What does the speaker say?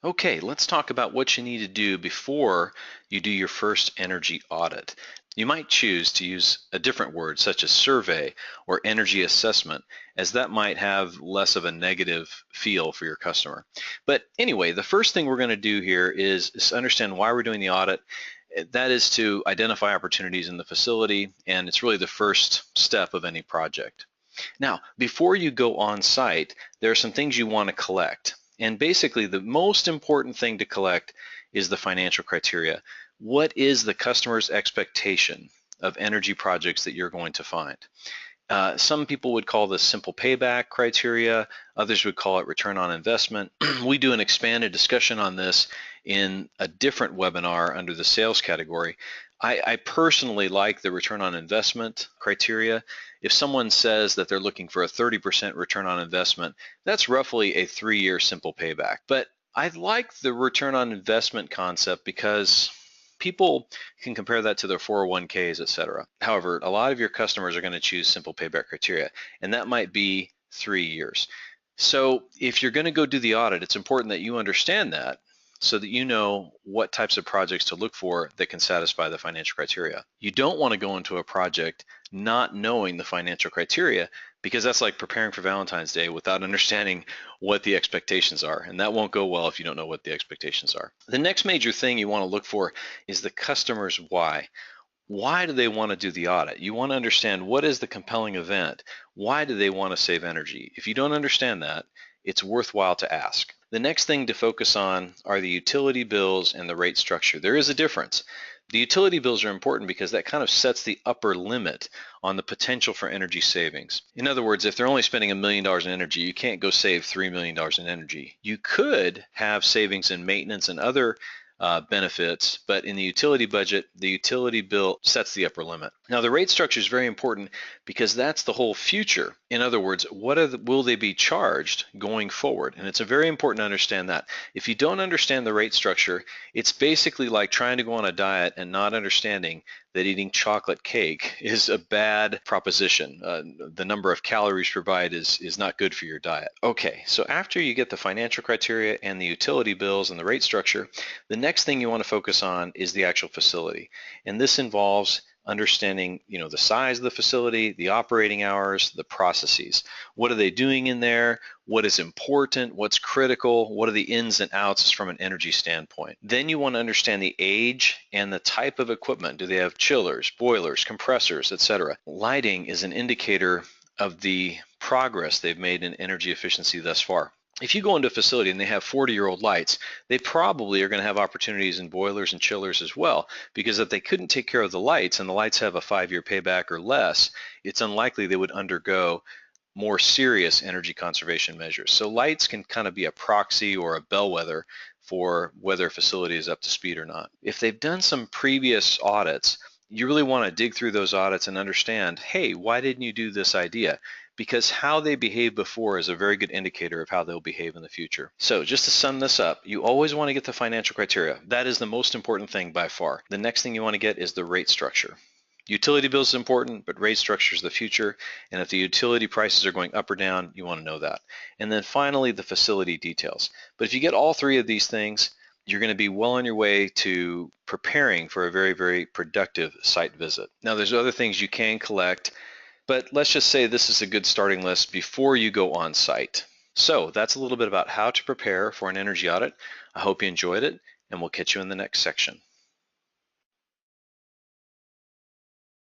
Okay, let's talk about what you need to do before you do your first energy audit. You might choose to use a different word such as survey or energy assessment, as that might have less of a negative feel for your customer. But anyway, the first thing we're going to do here is understand why we're doing the audit. That is to identify opportunities in the facility, and it's really the first step of any project. Now, before you go on site, there are some things you want to collect. And basically, the most important thing to collect is the financial criteria. What is the customer's expectation of energy projects that you're going to find? Some people would call this simple payback criteria. Others would call it return on investment. We do an expanded discussion on this in a different webinar under the sales category. I personally like the return on investment criteria. If someone says that they're looking for a 30% return on investment, that's roughly a 3-year simple payback. But I like the return on investment concept because people can compare that to their 401ks, et cetera. However, a lot of your customers are going to choose simple payback criteria, and that might be 3 years. So if you're going to go do the audit, it's important that you understand that so that you know what types of projects to look for that can satisfy the financial criteria. You don't want to go into a project not knowing the financial criteria, because that's like preparing for Valentine's Day without understanding what the expectations are, and that won't go well if you don't know what the expectations are. The next major thing you want to look for is the customer's why. Why do they want to do the audit? You want to understand what is the compelling event. Why do they want to save energy? If you don't understand that, it's worthwhile to ask. The next thing to focus on are the utility bills and the rate structure. There is a difference. The utility bills are important because that kind of sets the upper limit on the potential for energy savings. In other words, if they're only spending $1 million in energy, you can't go save $3 million in energy. You could have savings in maintenance and other benefits, but in the utility budget, the utility bill sets the upper limit. Now, the rate structure is very important because that's the whole future. In other words, will they be charged going forward? And it's very important to understand that. If you don't understand the rate structure, it's basically like trying to go on a diet and not understanding that eating chocolate cake is a bad proposition. The number of calories per bite is not good for your diet. Okay, so after you get the financial criteria and the utility bills and the rate structure, the next thing you want to focus on is the actual facility. And this involves understanding, the size of the facility, the operating hours, the processes. What are they doing in there? What is important? What's critical? What are the ins and outs from an energy standpoint? Then you want to understand the age and the type of equipment. Do they have chillers, boilers, compressors, etc.? Lighting is an indicator of the progress they've made in energy efficiency thus far. If you go into a facility and they have 40-year-old lights, they probably are going to have opportunities in boilers and chillers as well, because if they couldn't take care of the lights and the lights have a 5-year payback or less, it's unlikely they would undergo more serious energy conservation measures. So lights can kind of be a proxy or a bellwether for whether a facility is up to speed or not. If they've done some previous audits, you really want to dig through those audits and understand, hey, why didn't you do this idea? Because how they behaved before is a very good indicator of how they'll behave in the future. So just to sum this up, you always want to get the financial criteria. That is the most important thing by far. The next thing you want to get is the rate structure. Utility bills is important, but rate structure is the future. And if the utility prices are going up or down, you want to know that. And then finally, the facility details. But if you get all three of these things, you're going to be well on your way to preparing for a very, very productive site visit. Now, there's other things you can collect, but let's just say this is a good starting list before you go on site. So that's a little bit about how to prepare for an energy audit. I hope you enjoyed it, and we'll catch you in the next section.